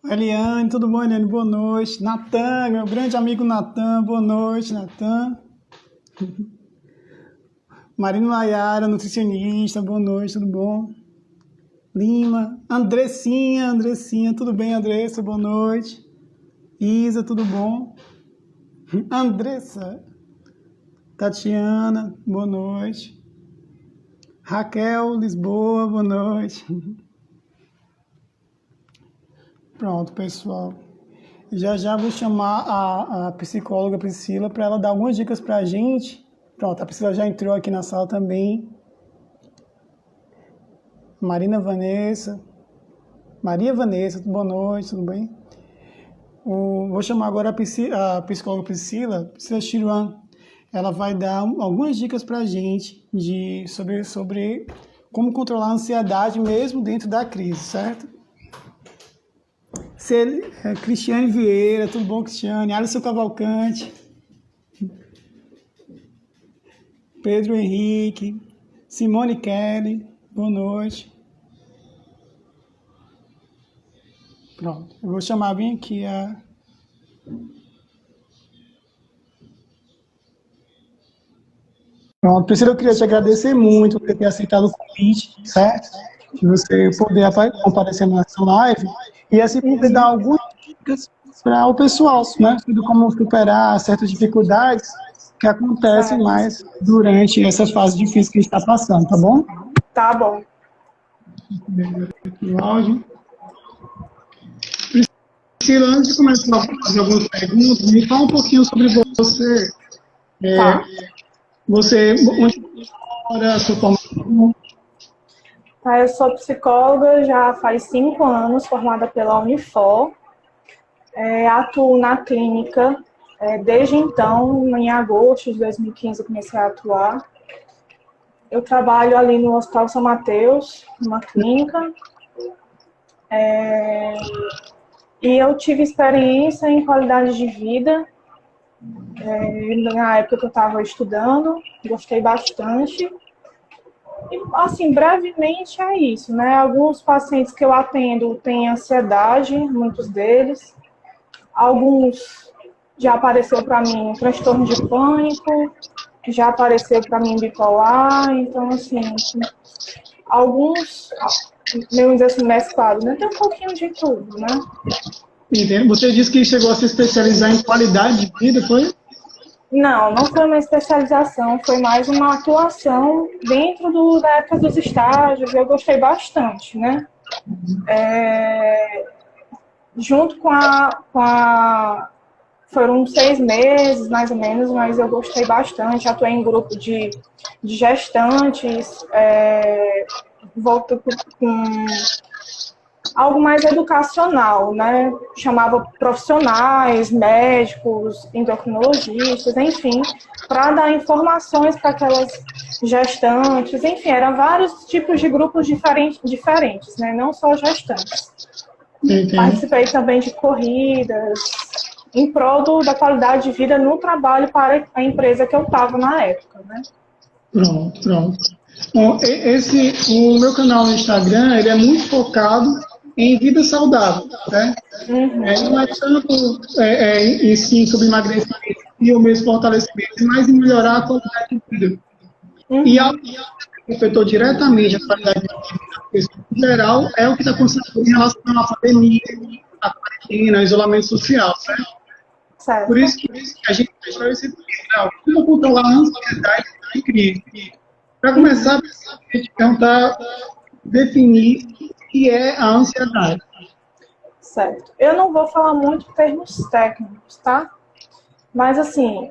Eliane, tudo bom, Eliane? Boa noite. Natan, meu grande amigo Natan, boa noite, Natan. Marina Layara, nutricionista, boa noite, tudo bom? Lima, Andressinha, tudo bem, Andressa? Boa noite. Isa, tudo bom? Andressa, Tatiana, boa noite. Raquel, Lisboa, boa noite. Pronto, pessoal. Já já vou chamar a psicóloga Priscila para ela dar algumas dicas para a gente. Pronto, a Priscila já entrou aqui na sala também. Maria Vanessa, boa noite, tudo bem? Vou chamar agora a psicóloga Priscila Chiruan. Ela vai dar algumas dicas para a gente sobre como controlar a ansiedade mesmo dentro da crise, certo? Cristiane Vieira, tudo bom, Cristiane? Alisson Cavalcante, Pedro Henrique, Simone Kelly, boa noite. Pronto, eu vou chamar bem aqui a... Pronto, Priscila, eu queria te agradecer muito por ter aceitado o convite, certo? De você poder comparecer na nossa live e assim poder dar algumas dicas para o pessoal, né? De como superar certas dificuldades que acontecem mais durante essa fase difícil que a gente está passando, tá bom? Tá bom. O áudio. Priscila, antes de começar a fazer algumas perguntas, me fala um pouquinho sobre você. Tá. Onde mora, sua formação? Tá, eu sou psicóloga já faz 5 anos, formada pela Unifor. Atuo na clínica desde então, em agosto de 2015 eu comecei a atuar. Eu trabalho ali no Hospital São Mateus, numa clínica. E eu tive experiência em qualidade de vida. Na época que eu estava estudando, gostei bastante. E, assim, brevemente é isso, né? Alguns pacientes que eu atendo têm ansiedade, muitos deles. Alguns já apareceu para mim transtorno de pânico, já apareceu para mim bipolar. Então, assim, alguns, vamos dizer assim, mesclados, né? Tem um pouquinho de tudo, né? Entendo. Você disse que chegou a se especializar em qualidade de vida, foi? Não foi uma especialização, foi mais uma atuação dentro da época dos estágios. Eu gostei bastante, né? Junto com a... Foram 6 meses, mais ou menos, mas eu gostei bastante. Atuei em grupo de gestantes, volto com algo mais educacional, né? Chamava profissionais, médicos, endocrinologistas, enfim, para dar informações para aquelas gestantes, enfim, eram vários tipos de grupos diferentes, né? Não só gestantes. Entendo. Participei também de corridas em prol da qualidade de vida no trabalho para a empresa que eu estava na época, né? Pronto. Bom, o meu canal no Instagram, ele é muito focado em vida saudável, né? Não é tanto em sim sobre emagrecimento e o mesmo fortalecimento, mas em melhorar a qualidade de vida. E algo que afetou diretamente a qualidade de vida em geral é o que está acontecendo em relação à pandemia, à quarentena, ao isolamento social, certo? Por isso que a gente deixou esse vídeo, como controlar a ansiedade em crise. Para começar, a gente tentar definir o que é a ansiedade. Certo. Eu não vou falar muito termos técnicos, tá? Mas, assim,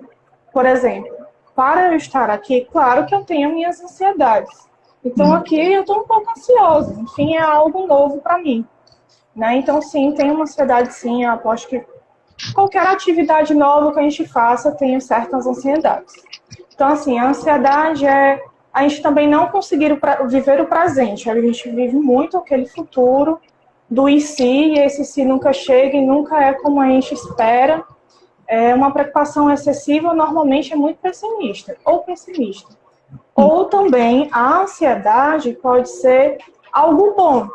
por exemplo, para eu estar aqui, claro que eu tenho minhas ansiedades. Então, aqui eu estou um pouco ansiosa. Enfim, é algo novo para mim. Né? Então, sim, tem uma ansiedade, sim. Eu aposto que qualquer atividade nova que a gente faça tem certas ansiedades. Então, assim, a ansiedade é a gente também não conseguir viver o presente. A gente vive muito aquele futuro do e se, e esse se nunca chega e nunca é como a gente espera. Uma preocupação excessiva normalmente é muito pessimista. Ou também a ansiedade pode ser algo bom,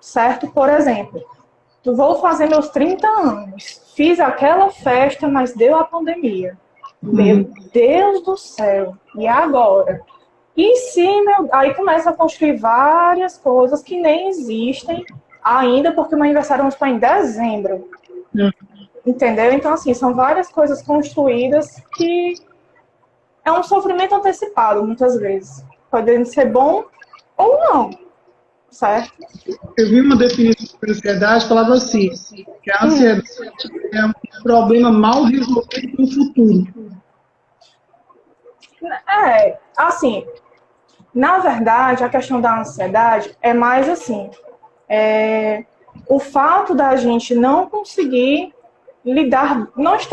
certo? Por exemplo, vou fazer meus 30 anos. Fiz aquela festa, mas deu a pandemia. Meu Deus do céu. E agora? E se aí começa a construir várias coisas que nem existem ainda, porque meu aniversário está em dezembro. Entendeu? Então, assim, são várias coisas construídas que é um sofrimento antecipado, muitas vezes. Podendo ser bom ou não. Certo? Eu vi uma definição de ansiedade que falava assim, que a ansiedade é um problema mal resolvido no futuro. Assim, na verdade, a questão da ansiedade é mais assim, o fato da gente não conseguir lidar,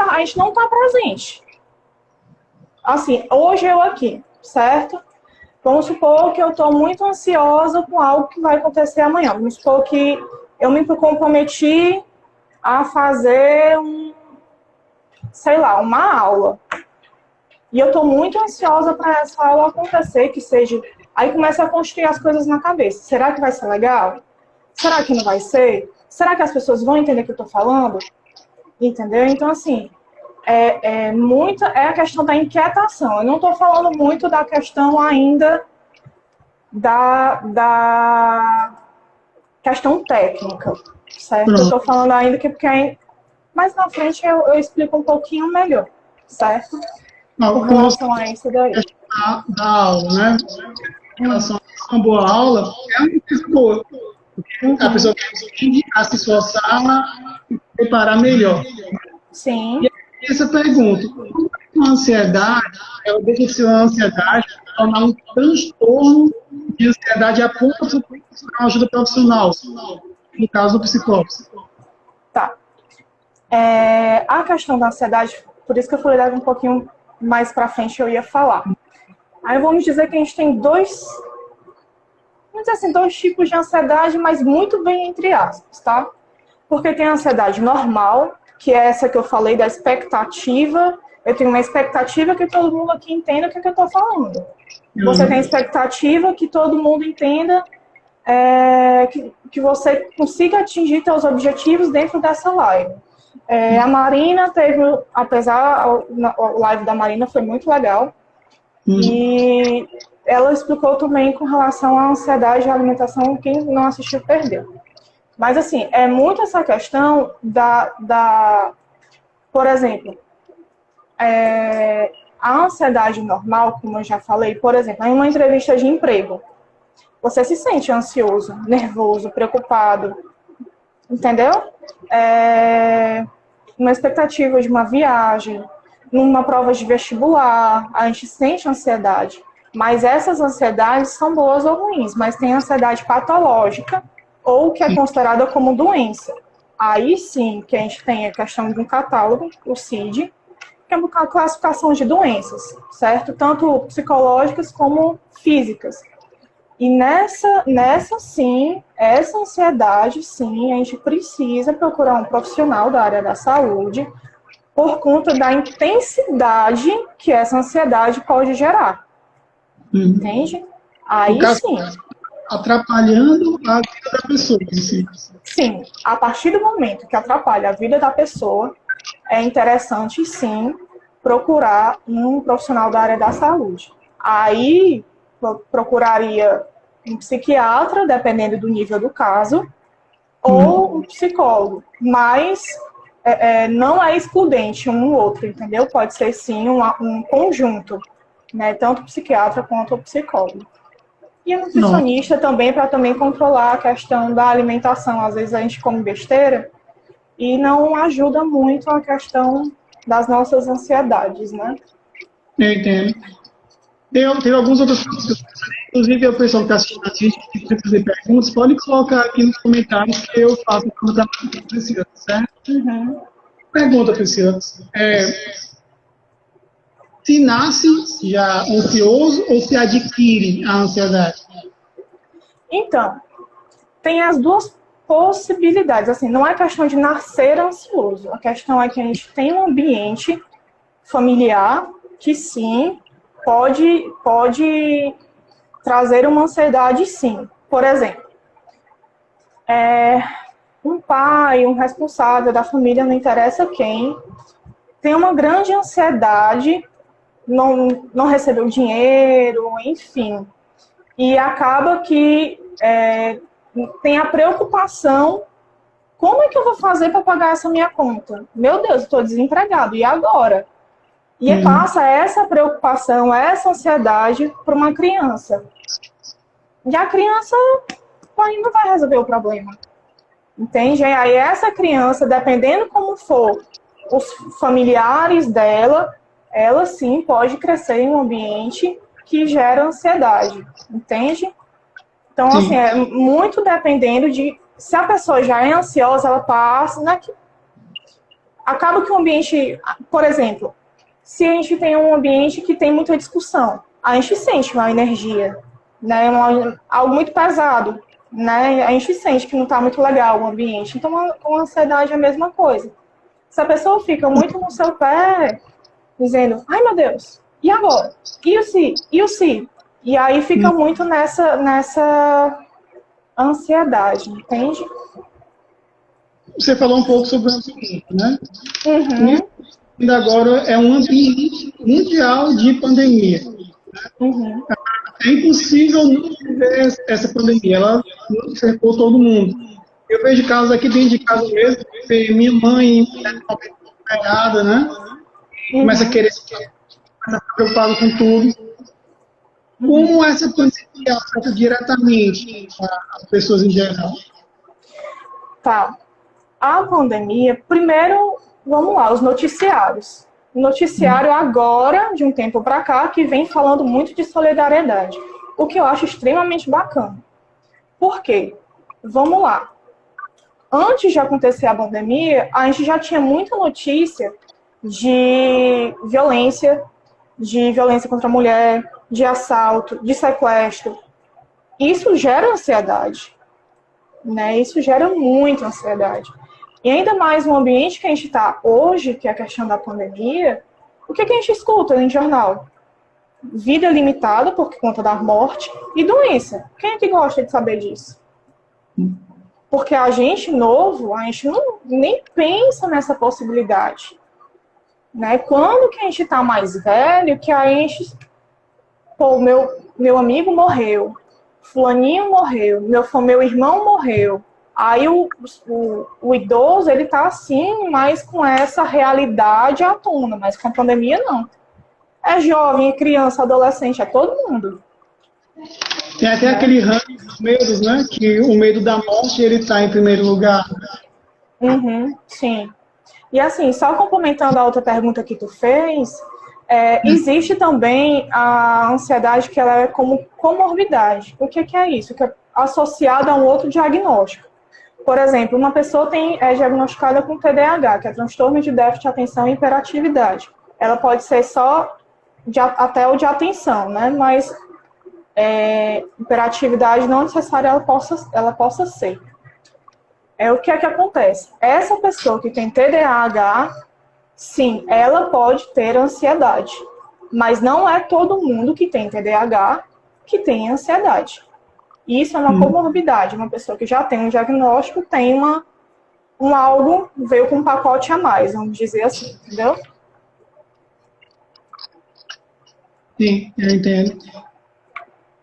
a gente não está presente. Assim, hoje eu aqui, certo? Vamos supor que eu estou muito ansiosa com algo que vai acontecer amanhã. Vamos supor que eu me comprometi a fazer uma aula. E eu estou muito ansiosa para essa aula acontecer, que seja... Aí começa a construir as coisas na cabeça. Será que vai ser legal? Será que não vai ser? Será que as pessoas vão entender o que eu estou falando? Entendeu? Então, assim, é a questão da inquietação. Eu não estou falando muito da questão ainda da questão técnica, certo? Eu estou falando ainda porque mais na frente eu explico um pouquinho melhor, certo? Com relação a isso daí. Da aula, né? Em relação a uma boa aula, é uma coisa boa. A pessoa tem que se esforçar e preparar melhor. Sim. E essa pergunta, uma ansiedade, ela deixa de ser uma ansiedade, tornar um transtorno de ansiedade a ponto de buscar uma ajuda profissional, no caso do psicólogo. Tá. A questão da ansiedade, por isso que eu falei um pouquinho mais para frente eu ia falar. Aí vamos dizer que a gente tem dois tipos de ansiedade, mas muito bem entre aspas, tá? Porque tem a ansiedade normal, que é essa que eu falei da expectativa. Eu tenho uma expectativa que todo mundo aqui entenda o que eu estou falando. Você tem a expectativa que todo mundo entenda que você consiga atingir seus objetivos dentro dessa live. A Marina teve, o live da Marina foi muito legal. E ela explicou também com relação à ansiedade e à alimentação, quem não assistiu perdeu. Mas, assim, é muito essa questão por exemplo, a ansiedade normal, como eu já falei, por exemplo, em uma entrevista de emprego, você se sente ansioso, nervoso, preocupado, entendeu? Uma expectativa de uma viagem, numa prova de vestibular, a gente sente ansiedade. Mas essas ansiedades são boas ou ruins, mas tem ansiedade patológica, ou que é considerada como doença. Aí sim que a gente tem a questão de um catálogo, o CID, que é uma classificação de doenças, certo? Tanto psicológicas como físicas. E nessa sim, essa ansiedade, sim, a gente precisa procurar um profissional da área da saúde por conta da intensidade que essa ansiedade pode gerar. Entende? Aí sim. Atrapalhando a vida da pessoa. Assim. Sim, a partir do momento que atrapalha a vida da pessoa, é interessante, sim, procurar um profissional da área da saúde. Aí, procuraria um psiquiatra, dependendo do nível do caso, ou um psicólogo. Mas não é excludente um ou outro, entendeu? Pode ser, sim, um conjunto, né? Tanto o psiquiatra quanto o psicólogo. E o nutricionista também, para também controlar a questão da alimentação. Às vezes a gente come besteira e não ajuda muito a questão das nossas ansiedades, né? Eu entendo. Tem alguns outros pontos, inclusive o pessoal que está assistindo a gente, que quiser fazer perguntas, pode colocar aqui nos comentários que eu faço para a Priscila, certo? Pergunta, Priscila. Se nasce já ansioso ou se adquire a ansiedade? Então, tem as duas possibilidades. Assim, não é questão de nascer ansioso. A questão é que a gente tem um ambiente familiar que, sim, pode trazer uma ansiedade, sim. Por exemplo, um pai, um responsável da família, não interessa quem, tem uma grande ansiedade, não recebeu dinheiro, enfim. E acaba que tem a preocupação, como é que eu vou fazer para pagar essa minha conta? Meu Deus, estou desempregado, e agora? E passa essa preocupação, essa ansiedade para uma criança. E a criança não vai resolver o problema. Entende? E aí essa criança, dependendo como for os familiares dela, ela sim pode crescer em um ambiente que gera ansiedade. Entende? Então, Sim. assim, é muito dependendo de... Se a pessoa já é ansiosa, ela passa... Acaba que o ambiente... Por exemplo, se a gente tem um ambiente que tem muita discussão, a gente sente uma energia, né? Algo muito pesado, né? A gente sente que não está muito legal o ambiente. Então, com a ansiedade é a mesma coisa. Se a pessoa fica muito no seu pé, dizendo, ai meu Deus, e agora? E o se? E o se? E aí fica muito nessa ansiedade, entende? Você falou um pouco sobre o ambiente, né? Uhum. Ainda agora é um ambiente mundial de pandemia. Uhum. É impossível não viver essa pandemia, ela cercou todo mundo. Eu vejo casos aqui dentro de casa mesmo, minha mãe pegada, né? Começa a querer ficar preocupado com tudo. Como essa pandemia afeta diretamente as pessoas em geral? Tá. A pandemia, primeiro, vamos lá, os noticiários. O noticiário agora, de um tempo para cá, que vem falando muito de solidariedade. O que eu acho extremamente bacana. Por quê? Vamos lá. Antes de acontecer a pandemia, a gente já tinha muita notícia de violência contra a mulher, de assalto, de sequestro. Isso gera ansiedade, né? Isso gera muita ansiedade. E ainda mais no ambiente que a gente está hoje, que é a questão da pandemia, o que a gente escuta no jornal? Vida limitada por conta da morte e doença. Quem é que gosta de saber disso? Porque a gente novo, a gente nem pensa nessa possibilidade. Né? Quando que a gente está mais velho, que a gente... Pô, meu amigo morreu, fulaninho morreu, meu irmão morreu. Aí o idoso, ele tá assim, mas com essa realidade à tona, mas com a pandemia não. É jovem, é criança, adolescente, é todo mundo. Tem até aquele ranking dos medos, né? Que o medo da morte, ele tá em primeiro lugar. Uhum, sim. E assim, só complementando a outra pergunta que tu fez, existe também a ansiedade que ela é como comorbidade. O que é isso? Que é associada a um outro diagnóstico. Por exemplo, uma pessoa é diagnosticada com TDAH, que é transtorno de déficit de atenção e hiperatividade. Ela pode ser só até o de atenção, né? Mas hiperatividade não necessária ela possa ser. O que é que acontece? Essa pessoa que tem TDAH, sim, ela pode ter ansiedade. Mas não é todo mundo que tem TDAH que tem ansiedade. Isso é uma comorbidade. Uma pessoa que já tem um diagnóstico tem algo, veio com um pacote a mais, vamos dizer assim, entendeu? Sim, eu entendo.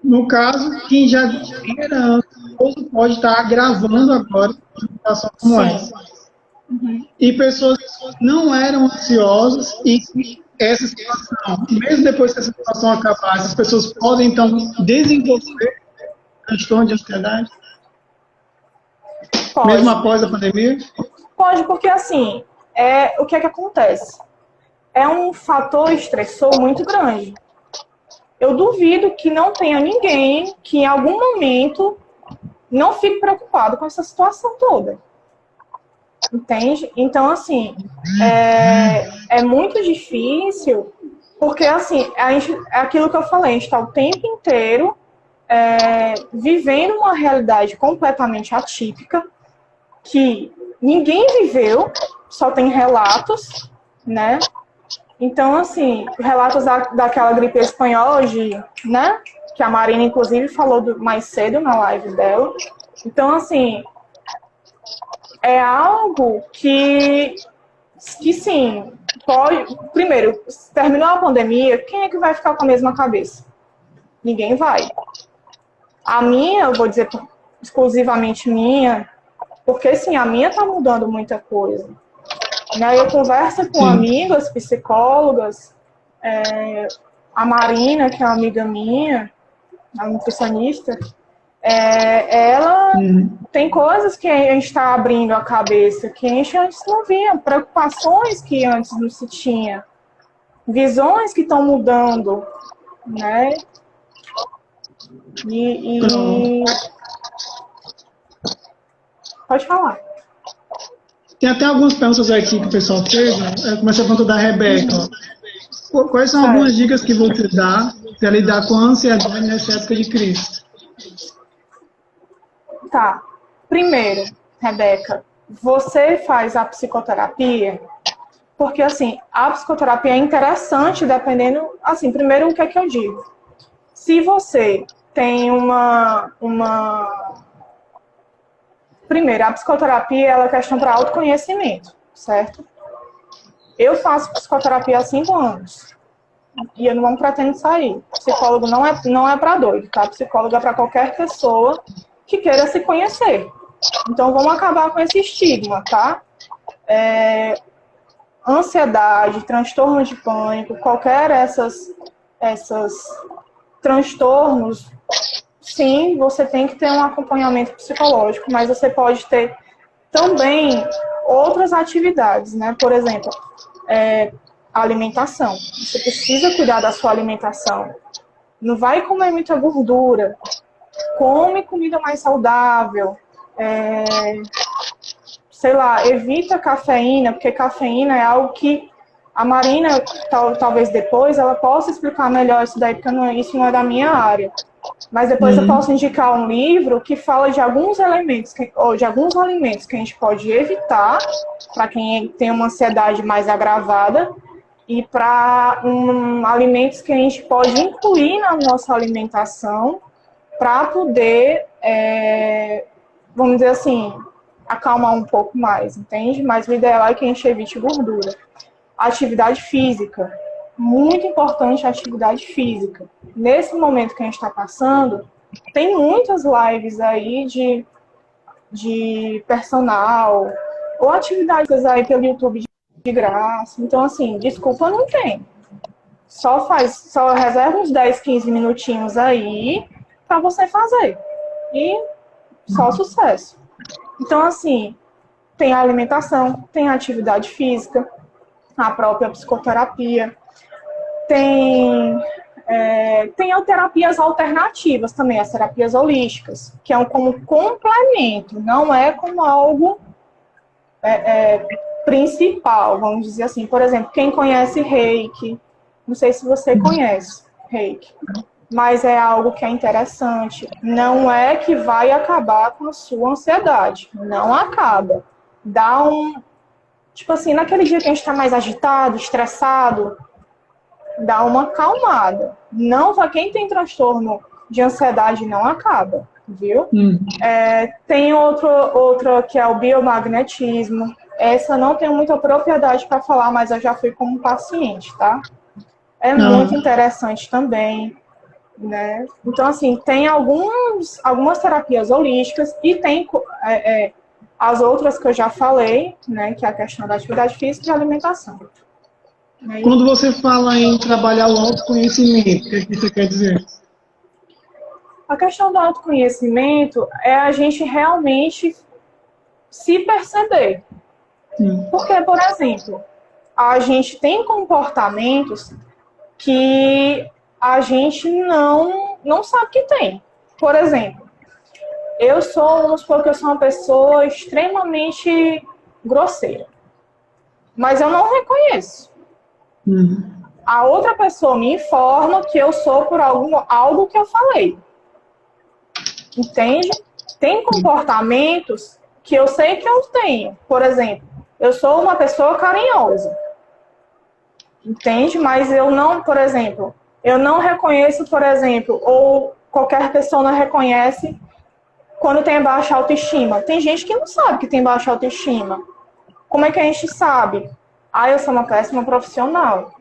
No caso, quem já era ansioso pode estar agravando agora uma situação como essa. E pessoas que não eram ansiosas e que essa situação, mesmo depois que essa situação acabar, essas pessoas podem, então, desenvolver transtorno de ansiedade? Pode. Mesmo após a pandemia? Pode, porque assim, o que é que acontece? É um fator estressor muito grande. Eu duvido que não tenha ninguém que em algum momento não fique preocupado com essa situação toda. Entende? Então, assim, é muito difícil, porque, assim, é aquilo que eu falei, a gente está o tempo inteiro vivendo uma realidade completamente atípica, que ninguém viveu, só tem relatos, né? Então, assim, relatos daquela gripe espanhola, né? Que a Marina, inclusive, falou mais cedo na live dela. Então, assim, é algo que sim, pode... Primeiro, se terminou a pandemia, quem é que vai ficar com a mesma cabeça? Ninguém vai. A minha, eu vou dizer exclusivamente minha, porque, sim, a minha está mudando muita coisa. Né? Eu converso com amigas, psicólogas, a Marina, que é uma amiga minha, a nutricionista, ela tem coisas que a gente está abrindo a cabeça, que a gente antes não via, preocupações que antes não se tinha, visões que estão mudando, né? Pode falar. Tem até algumas perguntas aqui que o pessoal fez, né? Começa a pergunta da Rebeca. Quais são algumas dicas que você dá para lidar com a ansiedade nessa época de crise? Tá. Primeiro, Rebeca, você faz a psicoterapia, porque, assim, a psicoterapia é interessante dependendo... Assim, primeiro, o que é que eu digo? Se você tem Primeiro, a psicoterapia ela é questão para autoconhecimento, certo? Eu faço psicoterapia há 5 anos. E eu não pretendo sair. Psicólogo não é para doido, tá? Psicólogo é para qualquer pessoa que queira se conhecer. Então, vamos acabar com esse estigma, tá? Ansiedade, transtorno de pânico, qualquer essas transtornos, sim, você tem que ter um acompanhamento psicológico, mas você pode ter também outras atividades, né? Por exemplo, alimentação. Você precisa cuidar da sua alimentação. Não vai comer muita gordura. Come comida mais saudável. Sei lá, evita cafeína, porque cafeína é algo que a Marina, talvez depois, ela possa explicar melhor isso daí, porque isso não é da minha área. Mas depois eu posso indicar um livro que fala de alguns elementos, ou de alguns alimentos que a gente pode evitar, para quem tem uma ansiedade mais agravada, e para alimentos que a gente pode incluir na nossa alimentação, para poder, vamos dizer assim, acalmar um pouco mais, entende? Mas o ideal é que a gente evite gordura. Atividade física. Muito importante a atividade física. Nesse momento que a gente está passando, tem muitas lives aí de personal, ou atividades aí pelo YouTube de graça. Então, assim, desculpa não tem. Só reserva uns 10, 15 minutinhos aí para você fazer. E só sucesso. Então, assim, tem a alimentação, tem a atividade física, a própria psicoterapia, tem terapias alternativas também, as terapias holísticas, que é como complemento, não é como algo principal, vamos dizer assim. Por exemplo, quem conhece Reiki, não sei se você conhece Reiki, mas é algo que é interessante. Não é que vai acabar com a sua ansiedade. Não acaba. Dá tipo assim, naquele dia que a gente está mais agitado, estressado, dá uma acalmada. Não, quem tem transtorno de ansiedade não acaba, viu? Tem outra que é o biomagnetismo. Essa não tenho muita propriedade para falar, mas eu já fui como paciente, tá? É muito interessante também. Né? Então, assim, tem algumas terapias holísticas e tem as outras que eu já falei, né, que é a questão da atividade física e alimentação. Quando você fala em trabalhar o autoconhecimento, o que você quer dizer? A questão do autoconhecimento é a gente realmente se perceber. Porque, por exemplo, a gente tem comportamentos que a gente não sabe que tem. Por exemplo, vamos supor que eu sou uma pessoa extremamente grosseira, mas eu não reconheço. A outra pessoa me informa que eu sou por algo que eu falei. Entende? Tem comportamentos que eu sei que eu tenho. Por exemplo, eu sou uma pessoa carinhosa. Entende? Mas eu não, por exemplo, eu não reconheço, por exemplo, ou qualquer pessoa não reconhece quando tem baixa autoestima. Tem gente que não sabe que tem baixa autoestima. Como é que a gente sabe? Ah, eu sou uma péssima profissional.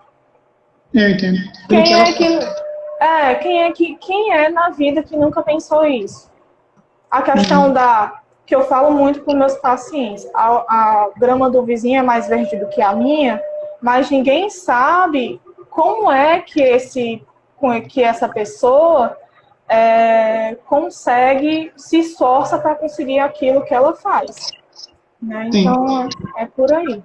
Eu entendo. Quem é na vida que nunca pensou isso? A questão que eu falo muito com meus pacientes, a grama do vizinho é mais verde do que a minha, mas ninguém sabe como é que essa pessoa consegue, se esforça para conseguir aquilo que ela faz. Né? Então, é por aí.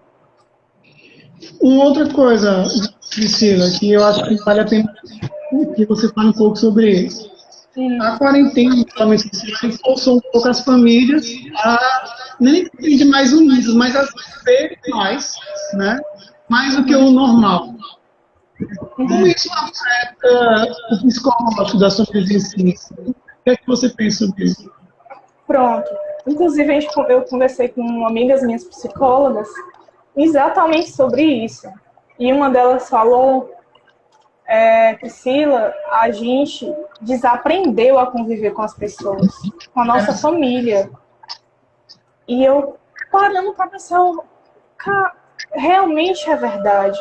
Uma outra coisa, Priscila, que eu acho que vale a pena que você fale um pouco sobre isso. A quarentena, principalmente, forçou um pouco as famílias a nem de mais unidas, mas a ser mais, né? Mais do que o normal. Como isso afeta o psicológico das famílias em si? O que é que você pensa sobre isso? Pronto. Inclusive, eu conversei com amigas minhas psicólogas exatamente sobre isso. E uma delas falou, Priscila, a gente desaprendeu a conviver com as pessoas, com a nossa família. E eu, parando para pensar, realmente é verdade.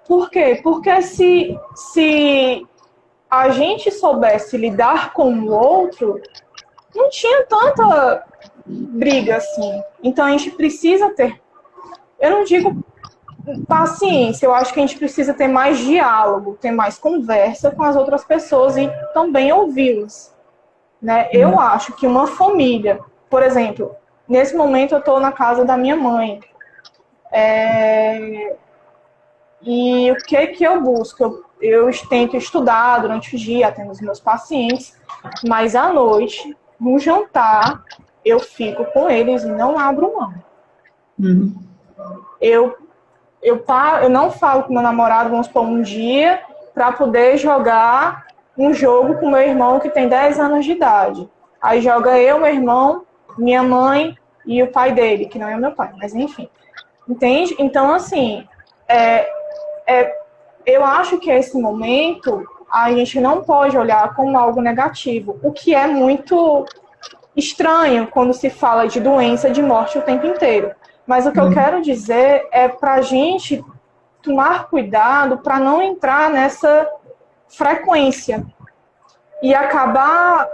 Por quê? Porque se a gente soubesse lidar com o outro, não tinha tanta briga assim. Então a gente precisa ter, eu não digo paciência, eu acho que a gente precisa ter mais diálogo, ter mais conversa com as outras pessoas e também ouvi-las. Né? Eu acho que uma família, por exemplo, nesse momento eu estou na casa da minha mãe. E o que eu busco? Eu tento estudar durante o dia, atendo os meus pacientes, mas à noite, no jantar, eu fico com eles e não abro mão. Eu não falo com meu namorado, vamos supor, um dia, para poder jogar um jogo com meu irmão que tem 10 anos de idade. Aí joga eu, meu irmão, minha mãe e o pai dele, que não é meu pai, mas enfim. Entende? Então, assim, eu acho que esse momento a gente não pode olhar como algo negativo, o que é muito estranho quando se fala de doença, de morte o tempo inteiro. Mas o que eu quero dizer é para a gente tomar cuidado para não entrar nessa frequência e acabar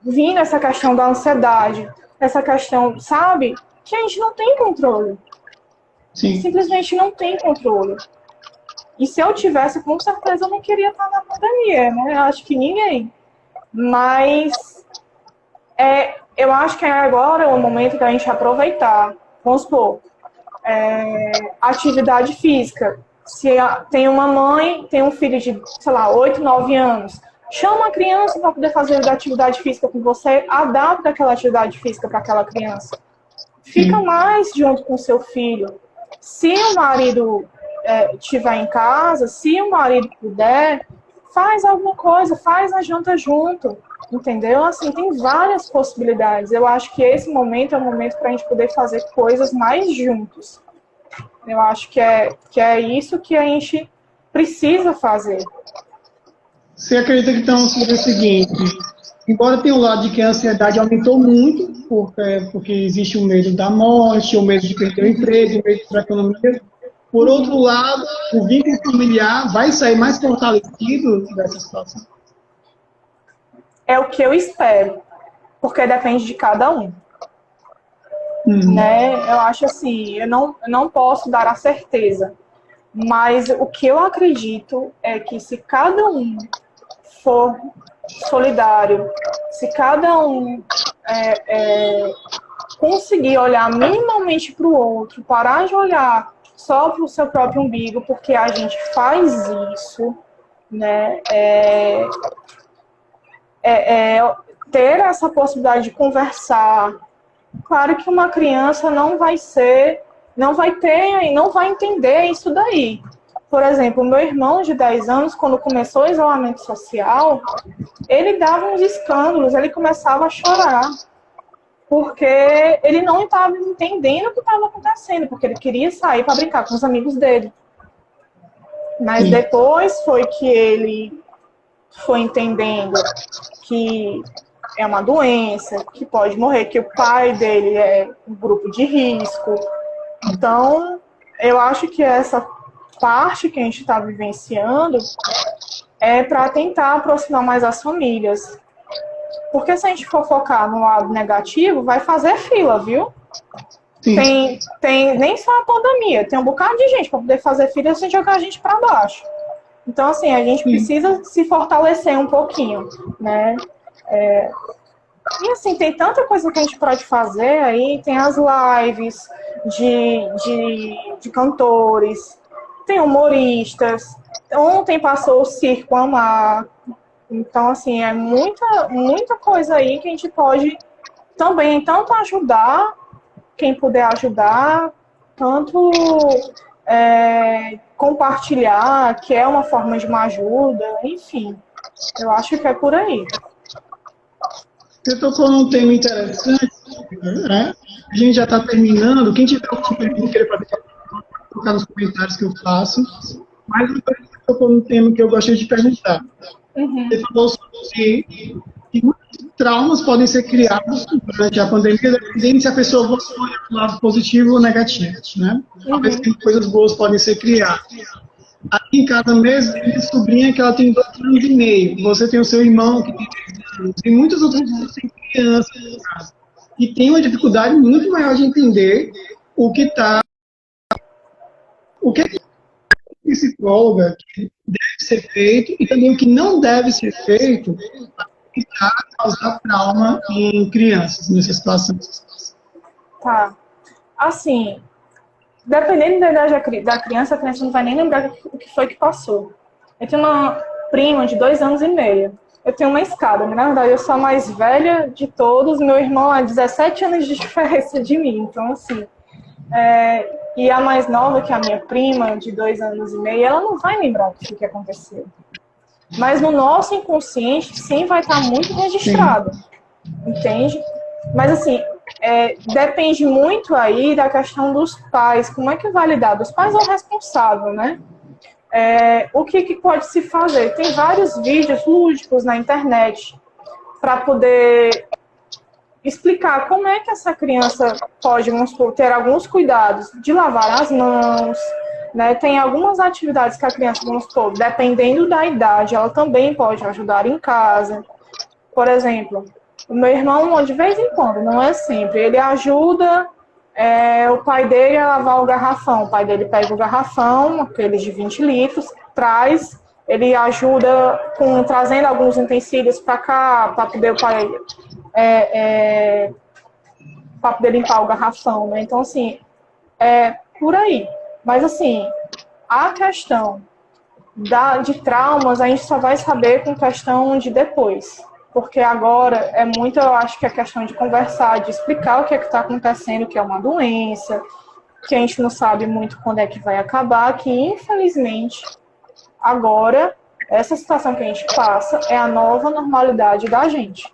vindo essa questão da ansiedade, essa questão, sabe, que a gente não tem controle. Sim. Simplesmente não tem controle. E se eu tivesse, com certeza eu não queria estar na pandemia, né? Eu acho que ninguém. Mas eu acho que agora é o momento da gente aproveitar. Vamos supor, atividade física. Se tem uma mãe, tem um filho de, sei lá, 8, 9 anos, chama a criança para poder fazer atividade física com você, adapta aquela atividade física para aquela criança. Fica mais junto com seu filho. Se o marido estiver em casa, se o marido puder, faz alguma coisa, faz a janta junto, entendeu? Assim, tem várias possibilidades. Eu acho que esse momento é o momento para a gente poder fazer coisas mais juntos. Eu acho que é isso que a gente precisa fazer. Você acredita que então seja o seguinte, embora tenha um lado de que a ansiedade aumentou muito, porque existe o medo da morte, o medo de perder o emprego, o medo da economia, por outro lado, o vínculo familiar vai sair mais fortalecido dessa situação? É o que eu espero, porque depende de cada um. Né? Eu acho assim, eu não posso dar a certeza, mas o que eu acredito é que se cada um for solidário, se cada um conseguir olhar minimamente para o outro, parar de olhar só para o seu próprio umbigo, porque a gente faz isso, né? Ter essa possibilidade de conversar. Claro que uma criança não vai entender isso daí. Por exemplo, o meu irmão de 10 anos, quando começou o isolamento social, ele dava uns escândalos, ele começava a chorar, porque ele não estava entendendo o que estava acontecendo, porque ele queria sair para brincar com os amigos dele. Mas depois foi que ele foi entendendo que é uma doença, que pode morrer, que o pai dele é um grupo de risco. Então, eu acho que essa parte que a gente está vivenciando é para tentar aproximar mais as famílias. Porque se a gente for focar no lado negativo, vai fazer fila, viu? Tem nem só a pandemia, tem um bocado de gente para poder fazer fila sem jogar a gente para baixo. Então, assim, a gente precisa se fortalecer um pouquinho, né? E, assim, tem tanta coisa que a gente pode fazer aí, tem as lives de cantores, tem humoristas, ontem passou o Circo Amar. Então, assim, é muita coisa aí que a gente pode também tanto ajudar, quem puder ajudar, tanto compartilhar, que é uma forma de uma ajuda, enfim. Eu acho que é por aí. Você tocou num tema interessante, né? A gente já está terminando. Quem tiver alguma pergunta, querer fazer, colocar nos comentários que eu faço. Mas você tocou num tema que eu gostaria de perguntar. Você falou sobre que muitos traumas podem ser criados durante a pandemia, dependendo se a pessoa gostou do lado positivo ou negativo, né? Talvez coisas boas podem ser criadas. Aqui em casa mesmo, minha sobrinha que ela tem 2 anos e meio. Você tem o seu irmão que tem 3 anos. Tem muitas outras pessoas que têm crianças em casa. E tem uma dificuldade muito maior de entender o que psicóloga que deve ser feito e também o que não deve ser feito para evitar causar trauma em crianças nessa situação. Tá. Assim, dependendo da idade da criança, a criança não vai nem lembrar o que foi que passou. Eu tenho uma prima de 2 anos e meio. Eu tenho uma escada, na verdade eu sou a mais velha de todos, meu irmão é 17 anos de diferença de mim, então assim... E a mais nova, que é a minha prima, de 2 anos e meio, ela não vai lembrar do que aconteceu. Mas no nosso inconsciente, sim, vai estar muito registrado. Entende? Mas, assim, depende muito aí da questão dos pais. Como é que vai lidar? Dos pais ou responsável, né? O que pode se fazer? Tem vários vídeos lúdicos na internet para poder explicar como é que essa criança pode, vamos supor, ter alguns cuidados de lavar as mãos, né? Tem algumas atividades que a criança, vamos supor, dependendo da idade, ela também pode ajudar em casa. Por exemplo, o meu irmão, de vez em quando, não é sempre, ele ajuda o pai dele a lavar o garrafão. O pai dele pega o garrafão, aqueles de 20 litros, traz, ele ajuda trazendo alguns utensílios para cá, para poder o pai... para poder limpar o garrafão, né? Então, assim, por aí. Mas, assim, a questão de traumas, a gente só vai saber com questão de depois. Porque agora é muito, eu acho que é questão de conversar, de explicar o que é que está acontecendo, que é uma doença, que a gente não sabe muito quando é que vai acabar, que, infelizmente, agora, essa situação que a gente passa é a nova normalidade da gente.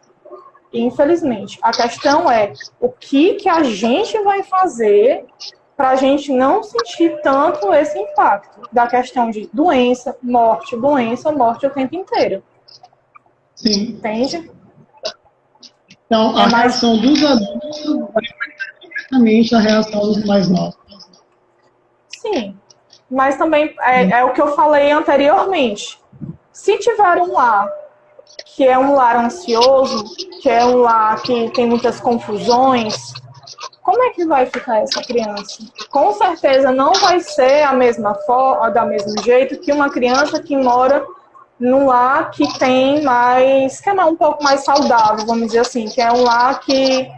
Infelizmente. A questão é o que a gente vai fazer para a gente não sentir tanto esse impacto da questão de doença, morte o tempo inteiro. Sim. Entende? Então, a reação dos adultos vai impactar diretamente a reação dos mais novos. Sim. Mas também é o que eu falei anteriormente. Se tiver um lar que é um lar ansioso, que é um lar que tem muitas confusões, como é que vai ficar essa criança? Com certeza não vai ser a mesma forma, da mesmo jeito que uma criança que mora num lar que tem mais, que é um pouco mais saudável, vamos dizer assim, que é um lar que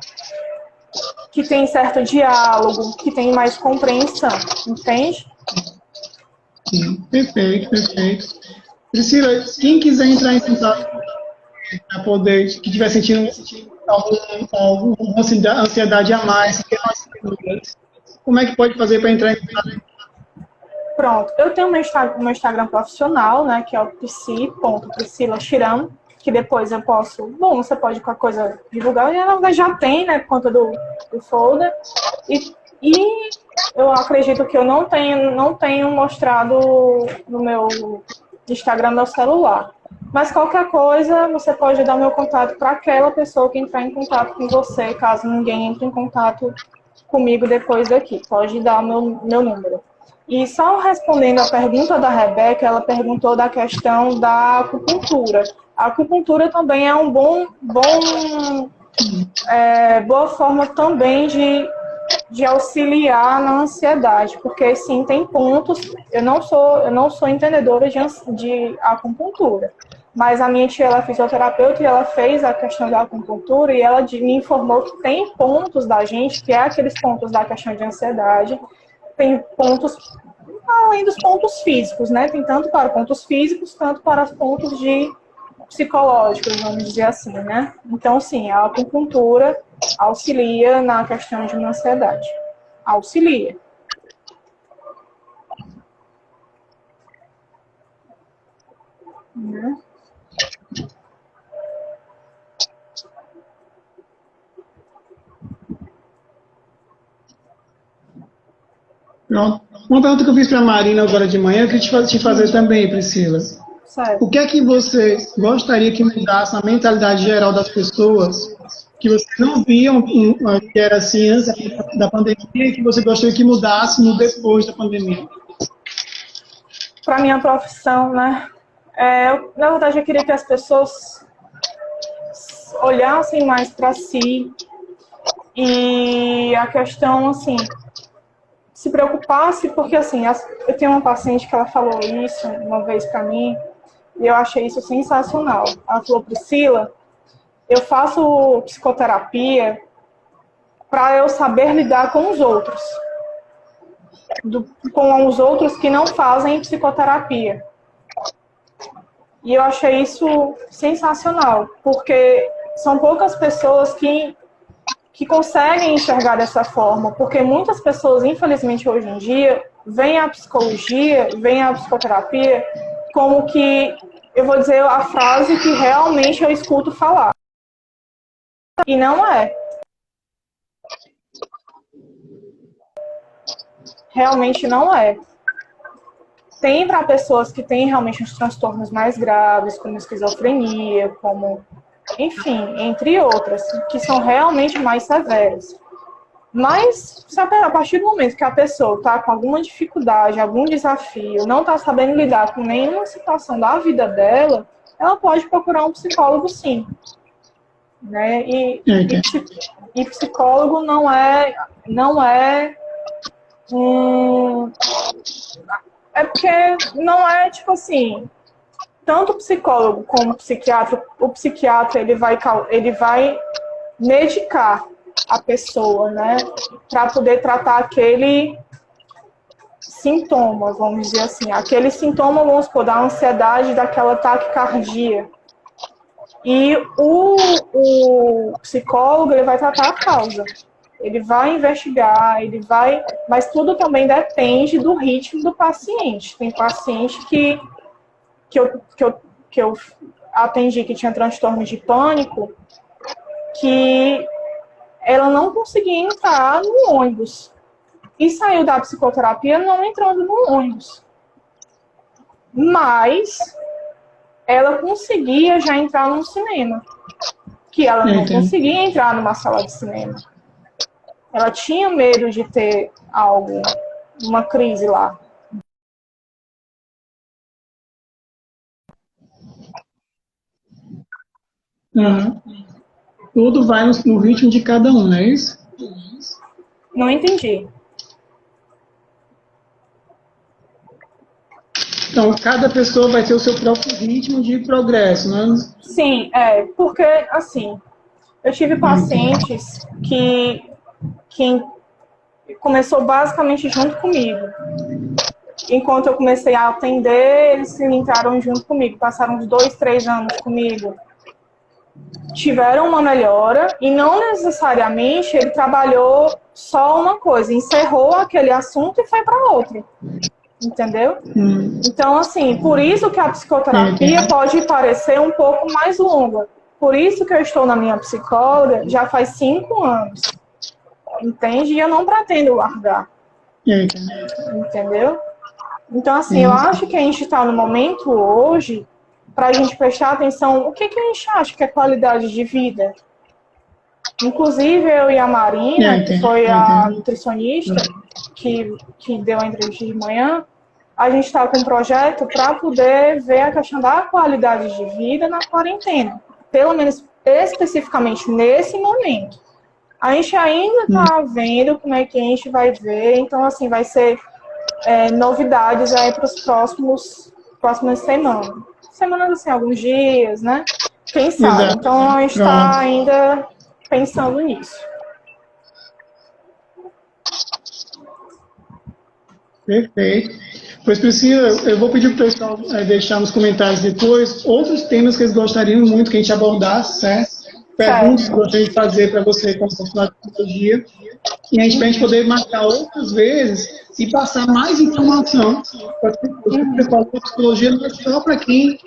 tem certo diálogo, que tem mais compreensão, entende? Sim, perfeito, perfeito. Priscila, quem quiser entrar em contato para poder, que estiver sentindo alguma ansiedade a mais, como é que pode fazer para entrar em contato? Pronto, eu tenho meu Instagram profissional, né, que é o psi.priscilachiram, que depois eu posso, você pode qualquer coisa divulgar, já tem, né, por conta do folder, e eu acredito que eu não tenho mostrado no meu Instagram, meu celular. Mas qualquer coisa, você pode dar meu contato para aquela pessoa que entrar em contato com você, caso ninguém entre em contato comigo depois daqui. Pode dar o meu número. E só respondendo a pergunta da Rebeca, ela perguntou da questão da acupuntura. A acupuntura também é um boa forma também de auxiliar na ansiedade, porque sim, tem pontos. Eu não sou entendedora de acupuntura, mas a minha tia, ela é fisioterapeuta e ela fez a questão da acupuntura e ela me informou que tem pontos da gente, que é aqueles pontos da questão de ansiedade, tem pontos além dos pontos físicos, né? Tem tanto para pontos físicos, tanto para os pontos de psicológicos, vamos dizer assim, né? Então, sim, a acupuntura auxilia na questão de uma ansiedade. Auxilia. Né? Pronto. Uma pergunta que eu fiz para a Marina agora de manhã, eu queria te fazer também, Priscila. Certo. O que é que você gostaria que mudasse na mentalidade geral das pessoas que você não via que era assim antes da pandemia e que você gostaria que mudasse no depois da pandemia? Para minha profissão, né? Na verdade, eu queria que as pessoas olhassem mais para si e a questão, assim, se preocupasse, porque, assim, eu tenho uma paciente que ela falou isso uma vez para mim e eu achei isso sensacional. Ela falou: Priscila, eu faço psicoterapia para eu saber lidar com os outros. Com os outros que não fazem psicoterapia. E eu achei isso sensacional, porque são poucas pessoas que conseguem enxergar dessa forma, porque muitas pessoas, infelizmente, hoje em dia, veem a psicologia, veem a psicoterapia como que, eu vou dizer a frase que realmente eu escuto falar. E não é. Realmente não é. Tem para pessoas que têm realmente os transtornos mais graves, como esquizofrenia, como, enfim, entre outras, que são realmente mais severas. Mas, sabe, a partir do momento que a pessoa está com alguma dificuldade, algum desafio, não está sabendo lidar com nenhuma situação da vida dela, ela pode procurar um psicólogo, sim. Né? E psicólogo não é porque não é tipo assim, tanto o psicólogo como o psiquiatra ele vai medicar a pessoa, né, para poder tratar aquele sintoma, vamos dizer assim, aquele sintoma, vamos supor, da ansiedade, daquela taquicardia. E o psicólogo ele vai tratar a causa. Ele vai investigar, mas tudo também depende do ritmo do paciente. Tem paciente que eu atendi que tinha transtorno de pânico, que ela não conseguia entrar no ônibus. E saiu da psicoterapia não entrando no ônibus. Mas ela conseguia já entrar num cinema. Que ela não conseguia entrar numa sala de cinema. Ela tinha medo de ter algo, uma crise lá. Uhum. Tudo vai no ritmo de cada um, não é isso? Não entendi. Então, cada pessoa vai ter o seu próprio ritmo de progresso, né? Sim, porque, assim, eu tive pacientes que começou basicamente junto comigo. Enquanto eu comecei a atender, eles entraram junto comigo, passaram uns 2, 3 anos comigo. Tiveram uma melhora e não necessariamente ele trabalhou só uma coisa, encerrou aquele assunto e foi para outro. Entendeu? Então, assim, por isso que a psicoterapia pode parecer um pouco mais longa. Por isso que eu estou na minha psicóloga já faz 5 anos. Entende? E eu não pretendo largar. Entendeu? Então, assim, eu acho que a gente está no momento hoje para a gente prestar atenção, o que a gente acha que é qualidade de vida? Inclusive, eu e a Marina, que foi a nutricionista que deu a entrevista de manhã, a gente está com um projeto para poder ver a questão da qualidade de vida na quarentena. Pelo menos especificamente nesse momento. A gente ainda está vendo como é que a gente vai ver, então, assim, vai ser novidades aí para os próximas semanas. Semanas, assim, alguns dias, né? Quem sabe? Exato. Então, a gente está ainda pensando nisso. Perfeito. Pois, Priscila, eu vou pedir para o pessoal deixar nos comentários depois outros temas que eles gostariam muito que a gente abordasse, certo? Perguntas que eu gostaria de fazer para você como profissional de psicologia. E a gente poder marcar outras vezes e passar mais informação para as pessoas. A psicologia não é só para quem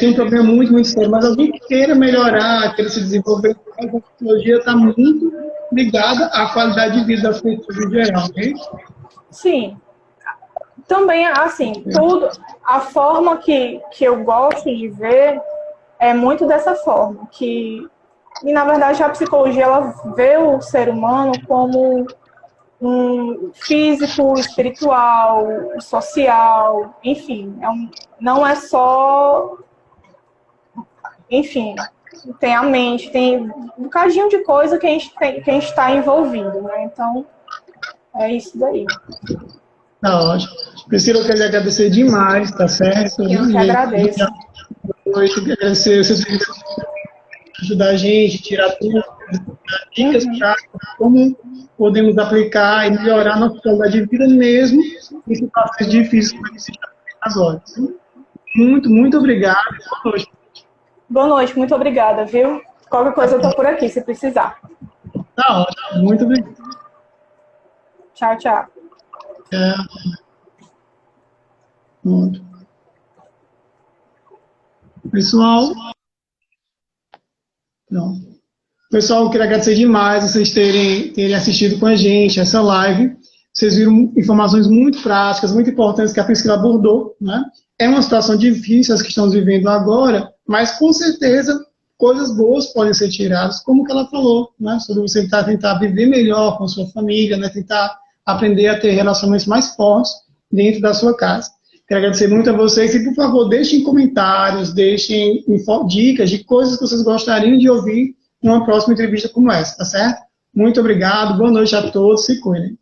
tem um problema muito, muito sério, mas alguém que queira melhorar, queira se desenvolver. A psicologia está muito ligada à qualidade de vida das pessoas em geral, ok? Sim. Também, assim, tudo, a forma que eu gosto de ver é muito dessa forma, e na verdade a psicologia ela vê o ser humano como um físico, espiritual, social, enfim, não é só, enfim, tem a mente, tem um bocadinho de coisa que a gente está envolvido, né? Então, é isso daí. Tá ótimo. Priscila, eu quero agradecer demais, tá certo? Eu que agradeço. Agradecer vocês ajudar a gente, tirar dúvidas, dicas práticas, como podemos aplicar e melhorar nossa qualidade de vida mesmo em situações difíceis como a gente agora. Muito, muito obrigado. Boa noite. Boa noite, muito obrigada, viu? Qualquer coisa eu tô por aqui, se precisar. Tá ótimo, muito obrigado. Tchau, tchau. Muito. Pessoal, não. Pessoal, eu queria agradecer demais vocês terem assistido com a gente essa live. Vocês viram informações muito práticas, muito importantes que a Priscila abordou, né? É uma situação difícil as que estamos vivendo agora, mas com certeza coisas boas podem ser tiradas, como que ela falou, né? Sobre você tentar viver melhor com a sua família, né? Tentar aprender a ter relacionamentos mais fortes dentro da sua casa. Quero agradecer muito a vocês e, por favor, deixem comentários, deixem dicas de coisas que vocês gostariam de ouvir numa próxima entrevista como essa, tá certo? Muito obrigado, boa noite a todos, se cuidem.